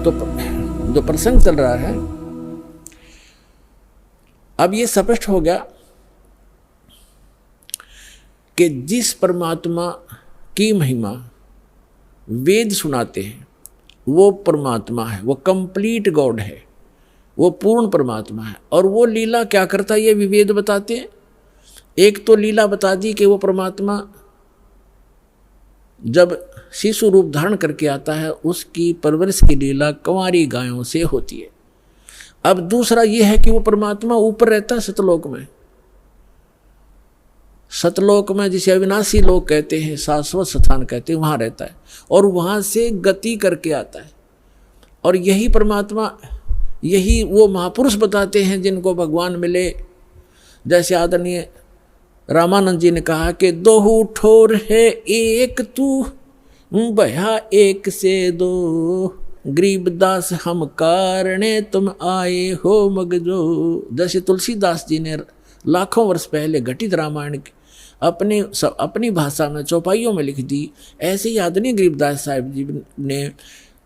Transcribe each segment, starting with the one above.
तो जो प्रसंग चल रहा है, अब ये स्पष्ट हो गया कि जिस परमात्मा की महिमा वेद सुनाते हैं वो परमात्मा है, वो कंप्लीट गॉड है, वो पूर्ण परमात्मा है। और वो लीला क्या करता है ये भी वेद बताते हैं। एक तो लीला बता दी कि वो परमात्मा जब शिशु रूप धारण करके आता है उसकी परवरिश की लीला कंवारी गायों से होती है। अब दूसरा ये है कि वो परमात्मा ऊपर रहता है सतलोक में। सतलोक में जिसे अविनाशी लोक कहते हैं, शाश्वत स्थान कहते हैं, वहाँ रहता है और वहाँ से गति करके आता है। और यही परमात्मा, यही वो महापुरुष बताते हैं जिनको भगवान मिले। जैसे आदरणीय रामानंद जी ने कहा कि दोहू ठोर है एक तू, भया एक से दो, गरीबदास हम कारणे तुम आए हो मगजो। जैसे तुलसीदास जी ने लाखों वर्ष पहले घटित रामायण अपनी भाषा में चौपाइयों में लिख दी, ऐसे ही आदरणीय गरीबदास साहिब जी ने,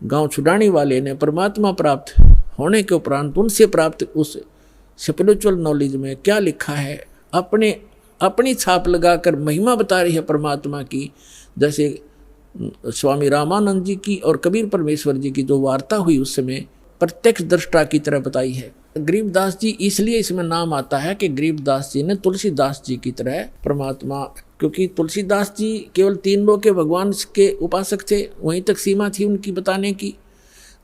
गांव छुड़ाने वाले ने परमात्मा प्राप्त होने के उपरांत उनसे प्राप्त उस स्पिरिचुअल नॉलेज में क्या लिखा है, अपनी छाप लगाकर महिमा बता रही है परमात्मा की। जैसे स्वामी रामानंद जी की और कबीर परमेश्वर जी की जो वार्ता हुई उस समय प्रत्यक्ष दृष्टा की तरह बताई है। गरीबदास जी इसलिए इसमें नाम आता है कि गरीबदास जी ने तुलसीदास जी की तरह परमात्मा, क्योंकि तुलसीदास जी केवल 3 लोक के भगवान के उपासक थे, वहीं तक सीमा थी उनकी बताने की।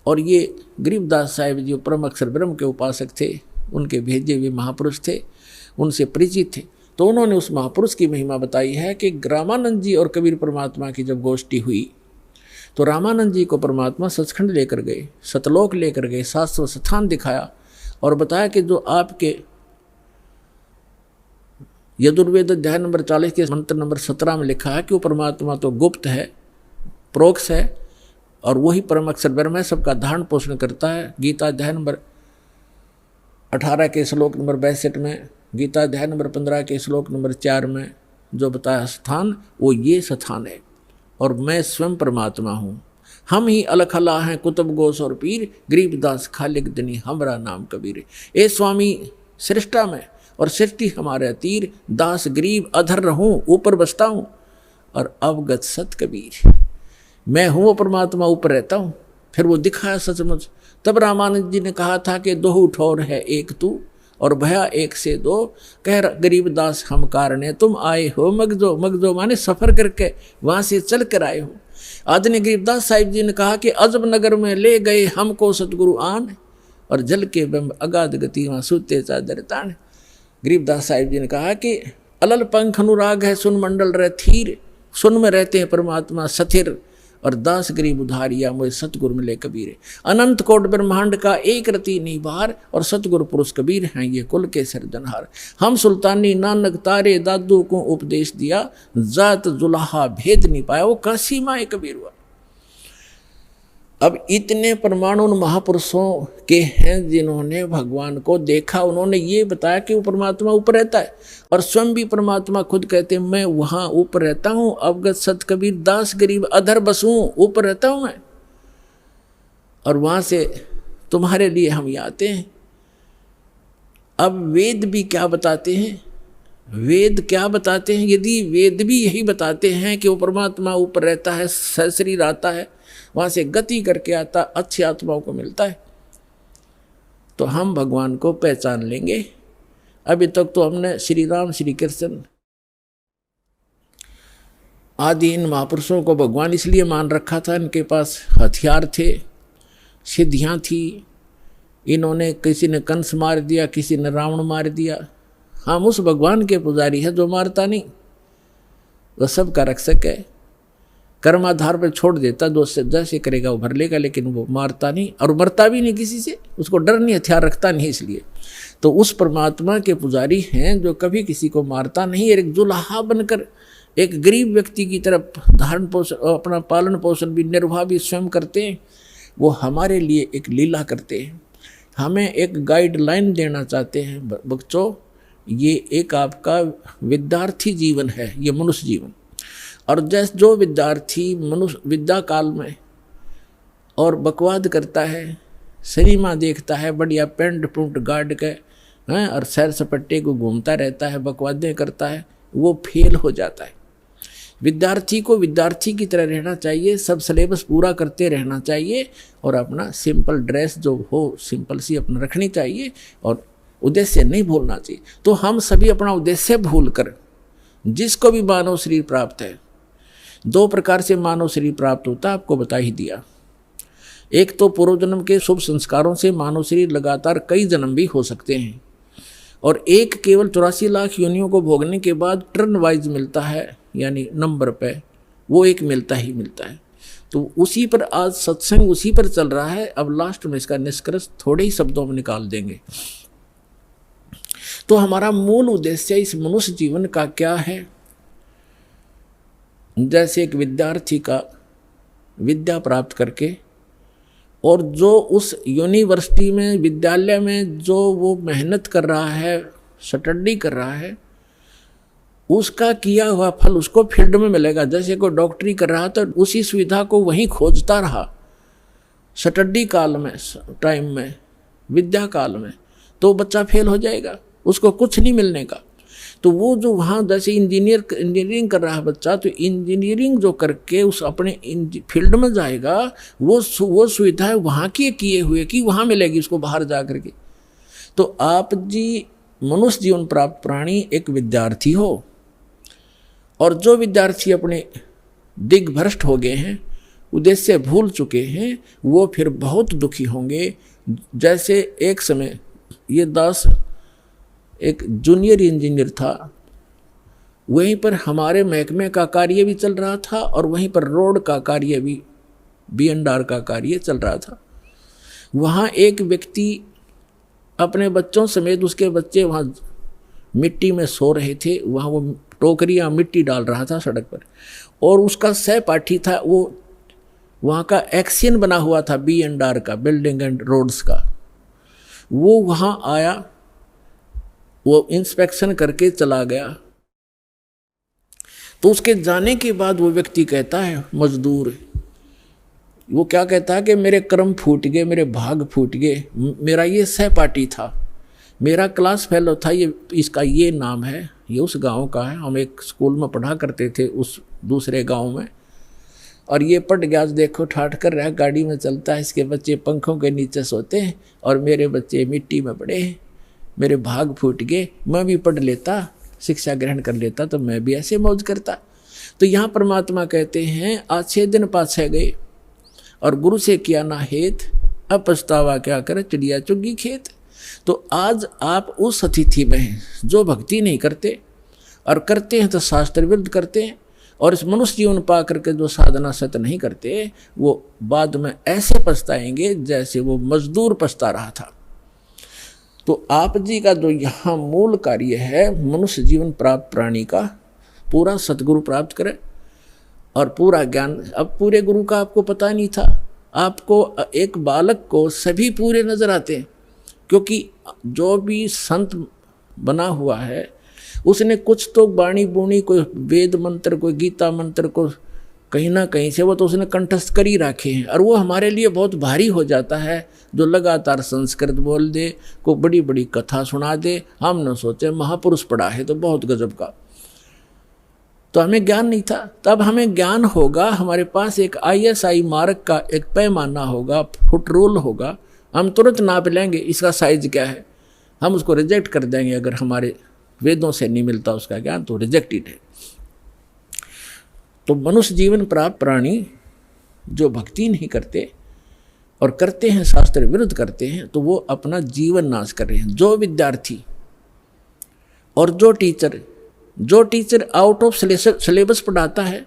और ये गरीबदास साहिब जी परम अक्षर ब्रह्म के उपासक थे, उनके भेजे हुए महापुरुष थे, उनसे परिचित थे। तो उन्होंने उस महापुरुष की महिमा बताई है कि रामानंद जी और कबीर परमात्मा की जब गोष्ठी हुई तो रामानंद जी को परमात्मा सचखंड लेकर गए, सतलोक लेकर गए, शाश्वत स्थान दिखाया और बताया कि जो आपके यजुर्वेद अध्याय नंबर 40 के मंत्र नंबर 17 में लिखा है कि वो परमात्मा तो गुप्त है, प्रोक्ष है और वही परम अक्षर ब्रह्म है, सबका धारण पोषण करता है। गीता अध्याय नंबर 18 के श्लोक नंबर 62 में, गीता अध्याय नंबर 15 के श्लोक नंबर 4 में जो बताया स्थान, वो ये स्थान है और मैं स्वयं परमात्मा हूँ। हम ही अलख अल्लाह हैं कुतुब गोस और पीर, गरीबदास खालिक दनी हमरा नाम कबीर। ए स्वामी सृष्टा में और सृष्टि हमारे तीर, दास गरीब अधर रहूं ऊपर बसता हूँ और अवगत सत कबीर। मैं हूँ वो परमात्मा, ऊपर रहता हूँ। फिर वो दिखाया सचमुच। तब रामानंद जी ने कहा था कि दोहू ठोर है एक तू और भया एक से दो, कह गरीबदास हम कारणे तुम आए हो मगजो। मगजो माने सफ़र करके वहाँ से चल कर आए हो। आदरणीय गरीबदास साहिब जी ने कहा कि अजब नगर में ले गए हमको सतगुरु आन और जल के बिंब अगाध गति वहाँ सूते चादर तान। गरीबदास साहिब जी ने कहा कि अलल पंख अनुराग है सुन मंडल रह थीर, सुन में रहते हैं परमात्मा सथिर और दास गरीब उधारिया मुझे सतगुरु मिले कबीर। अनंत कोट ब्रह्मांड का एक रति निबार और सतगुरु पुरुष कबीर हैं ये कुल के सिरजनहार। हम सुल्तानी नानक तारे दादू को उपदेश दिया, जात जुलाहा भेद नहीं पाया, वो काशी माए कबीर हुआ। अब इतने परमाणु महापुरुषों के हैं जिन्होंने भगवान को देखा, उन्होंने ये बताया कि वो परमात्मा ऊपर रहता है और स्वयं भी परमात्मा खुद कहते हैं मैं वहाँ ऊपर रहता हूँ। अवगत सत कबीर दास गरीब अधर बसूं, ऊपर रहता हूँ मैं और वहाँ से तुम्हारे लिए हम ये आते हैं। अब वेद भी क्या बताते हैं, वेद क्या बताते हैं? यदि वेद भी यही बताते हैं कि वो परमात्मा ऊपर रहता है, सशरीर आता है, वहाँ से गति करके आता, अच्छी आत्माओं को मिलता है, तो हम भगवान को पहचान लेंगे। अभी तक तो हमने श्री राम श्री कृष्ण आदि इन महापुरुषों को भगवान इसलिए मान रखा था, इनके पास हथियार थे, सिद्धियाँ थी। इन्होंने किसी ने कंस मार दिया, किसी ने रावण मार दिया। हम उस भगवान के पुजारी है जो मारता नहीं, वह सबका रक्षक है। कर्माधार पर छोड़ देता, जो जैसे करेगा वो भर लेगा, लेकिन वो मारता नहीं और मरता भी नहीं किसी से, उसको डर नहीं, हथियार रखता नहीं। इसलिए तो उस परमात्मा के पुजारी हैं जो कभी किसी को मारता नहीं। एक जुलाहा बनकर एक गरीब व्यक्ति की तरफ धारण पोषण, अपना पालन पोषण भी, निर्वाह भी स्वयं करते हैं। वो हमारे लिए एक लीला करते हैं, हमें एक गाइडलाइन देना चाहते हैं। बच्चों, ये एक आपका विद्यार्थी जीवन है, ये मनुष्य जीवन। और जैसे जो विद्यार्थी मनुष्य विद्या काल में और बकवाद करता है, सिनेमा देखता है, बढ़िया पेंट पुंट गाड़ के हैं और सैर सपट्टे को घूमता रहता है, बकवादें करता है, वो फेल हो जाता है। विद्यार्थी को विद्यार्थी की तरह रहना चाहिए, सब सिलेबस पूरा करते रहना चाहिए और अपना सिंपल ड्रेस जो हो सिंपल सी अपना रखनी चाहिए और उद्देश्य नहीं भूलना चाहिए। तो हम सभी अपना उद्देश्य भूल कर, जिसको भी मानव शरीर प्राप्त है, 2 प्रकार से मानव शरीर प्राप्त होता है, आपको बता ही दिया। एक तो पूर्व जन्म के शुभ संस्कारों से मानव शरीर लगातार कई जन्म भी हो सकते हैं, और एक केवल 84 लाख योनियों को भोगने के बाद टर्न वाइज मिलता है, यानी नंबर पे वो एक मिलता ही मिलता है। तो उसी पर आज सत्संग उसी पर चल रहा है। अब लास्ट में इसका निष्कर्ष थोड़े ही शब्दों में निकाल देंगे। तो हमारा मूल उद्देश्य इस मनुष्य जीवन का क्या है? जैसे एक विद्यार्थी का विद्या प्राप्त करके और जो उस यूनिवर्सिटी में विद्यालय में जो वो मेहनत कर रहा है, स्टडी कर रहा है, उसका किया हुआ फल उसको फील्ड में मिलेगा। जैसे कोई डॉक्टरी कर रहा तो उसी सुविधा को वहीं खोजता रहा स्टडी काल में, टाइम में, विद्या काल में, तो बच्चा फेल हो जाएगा, उसको कुछ नहीं मिलने का। तो वो जो वहाँ जैसे इंजीनियरिंग कर रहा है बच्चा, तो इंजीनियरिंग जो करके उस अपने फील्ड में जाएगा, वो सुविधाएं वहाँ की किए हुए की वहाँ मिलेगी उसको बाहर जा कर के। तो आप जी मनुष्य जीवन प्राप्त प्राणी एक विद्यार्थी हो, और जो विद्यार्थी अपने दिग्भ्रष्ट हो गए हैं, उद्देश्य भूल चुके हैं, वो फिर बहुत दुखी होंगे। जैसे एक समय ये दास एक जूनियर इंजीनियर था, वहीं पर हमारे महकमे का कार्य भी चल रहा था और वहीं पर रोड का कार्य भी, B&R का कार्य चल रहा था। वहाँ एक व्यक्ति अपने बच्चों समेत, उसके बच्चे वहाँ मिट्टी में सो रहे थे, वहाँ वो टोकरियाँ मिट्टी डाल रहा था सड़क पर, और उसका सहपाठी था, वो वहाँ का एक्शन बना हुआ था B&R का, बिल्डिंग एंड रोड्स का। वो वहाँ आया, वो इंस्पेक्शन करके चला गया। तो उसके जाने के बाद वो व्यक्ति कहता है, मजदूर, वो क्या कहता है कि मेरे कर्म फूट गए, मेरे भाग फूट गए। मेरा ये सहपाठी था, मेरा क्लास फेलो था, ये इसका ये नाम है, ये उस गांव का है, हम एक स्कूल में पढ़ा करते थे उस दूसरे गांव में, और ये पट गया, देखो ठाठ कर रहा है, गाड़ी में चलता है, इसके बच्चे पंखों के नीचे सोते हैं और मेरे बच्चे मिट्टी में पड़े हैं, मेरे भाग फूट गए। मैं भी पढ़ लेता, शिक्षा ग्रहण कर लेता, तो मैं भी ऐसे मौज करता। तो यहाँ परमात्मा कहते हैं, आज 6 दिन पाछे गए और गुरु से किया ना हेत, अब पछतावा क्या करे, चिड़िया चुगी खेत। तो आज आप उस अतिथि में हैं जो भक्ति नहीं करते, और करते हैं तो शास्त्र विरुद्ध करते हैं, और इस मनुष्य जीवन पा करके जो साधना सत्य नहीं करते, वो बाद में ऐसे पछताएंगे जैसे वो मजदूर पछता रहा था। तो आप जी का जो यहाँ मूल कार्य है, मनुष्य जीवन प्राप्त प्राणी का पूरा सतगुरु प्राप्त करें और पूरा ज्ञान। अब पूरे गुरु का आपको पता नहीं था, आपको एक बालक को सभी पूरे नजर आते हैं, क्योंकि जो भी संत बना हुआ है उसने कुछ तो बाणी बूणी, कोई वेद मंत्र, कोई गीता मंत्र को कहीं ना कहीं से वो तो उसने कंठस्थ कर ही रखे हैं, और वो हमारे लिए बहुत भारी हो जाता है। जो लगातार संस्कृत बोल दे, को बड़ी बड़ी कथा सुना दे, हम न सोचे महापुरुष पढ़ा है तो बहुत गजब का। तो हमें ज्ञान नहीं था, तब हमें ज्ञान होगा, हमारे पास एक ISI मार्क का एक पैमाना होगा, फुट रूल होगा, हम तुरंत नाप लेंगे इसका साइज क्या है, हम उसको रिजेक्ट कर देंगे। अगर हमारे वेदों से नहीं मिलता उसका ज्ञान तो रिजेक्टेड है। तो मनुष्य जीवन प्राप्त प्राणी जो भक्ति नहीं करते और करते हैं शास्त्र विरुद्ध करते हैं, तो वो अपना जीवन नाश कर रहे हैं। जो विद्यार्थी और जो टीचर आउट ऑफ सिलेबस पढ़ाता है,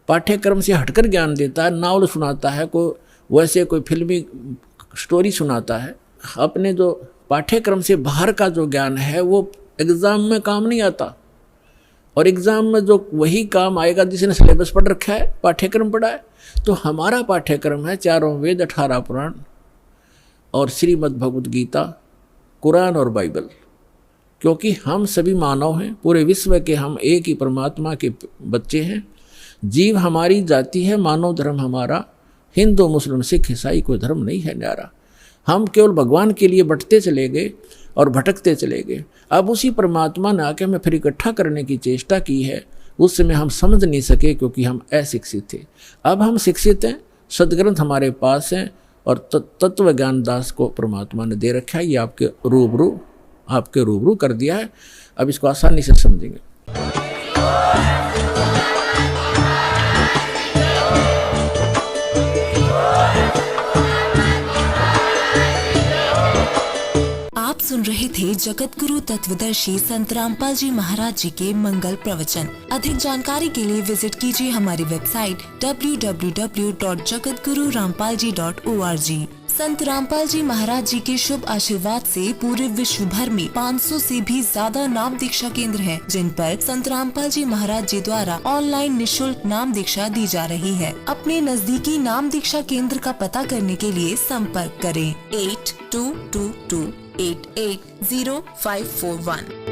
पाठ्यक्रम से हटकर ज्ञान देता है, नावल सुनाता है, वैसे कोई फिल्मी स्टोरी सुनाता है, अपने जो पाठ्यक्रम से बाहर का जो ज्ञान है वो एग्ज़ाम में काम नहीं आता, और एग्ज़ाम में जो वही काम आएगा जिसने सिलेबस पढ़ रखा है, पाठ्यक्रम पढ़ा है। तो हमारा पाठ्यक्रम है 4 वेद, 18 पुराण और श्रीमद् भगवद गीता, कुरान और बाइबल। क्योंकि हम सभी मानव हैं, पूरे विश्व के हम एक ही परमात्मा के बच्चे हैं। जीव हमारी जाति है, मानव धर्म हमारा हिंदू मुस्लिम सिख ईसाई कोई धर्म नहीं है न्यारा। हम केवल भगवान के लिए बंटते चले गए और भटकते चले गए। अब उसी परमात्मा ने आके हमें फिर इकट्ठा करने की चेष्टा की है। उस समय हम समझ नहीं सके क्योंकि हम अशिक्षित थे। अब हम शिक्षित हैं, सदग्रंथ हमारे पास हैं और तत्व ज्ञान दास को परमात्मा ने दे रखा है। ये आपके रूबरू कर दिया है। अब इसको आसानी से समझेंगे। आप सुन रहे थे जगत गुरु तत्वदर्शी संत रामपाल जी महाराज जी के मंगल प्रवचन। अधिक जानकारी के लिए विजिट कीजिए हमारी वेबसाइट www.jagatgururampalji.org। संत रामपाल जी महाराज जी के शुभ आशीर्वाद से पूरे विश्व भर में 500 से भी ज्यादा नाम दीक्षा केंद्र हैं, जिन पर संत रामपाल जी महाराज जी द्वारा ऑनलाइन निशुल्क नाम दीक्षा दी जा रही है। अपने नजदीकी नाम दीक्षा केंद्र का पता करने के लिए संपर्क करें 8222880541।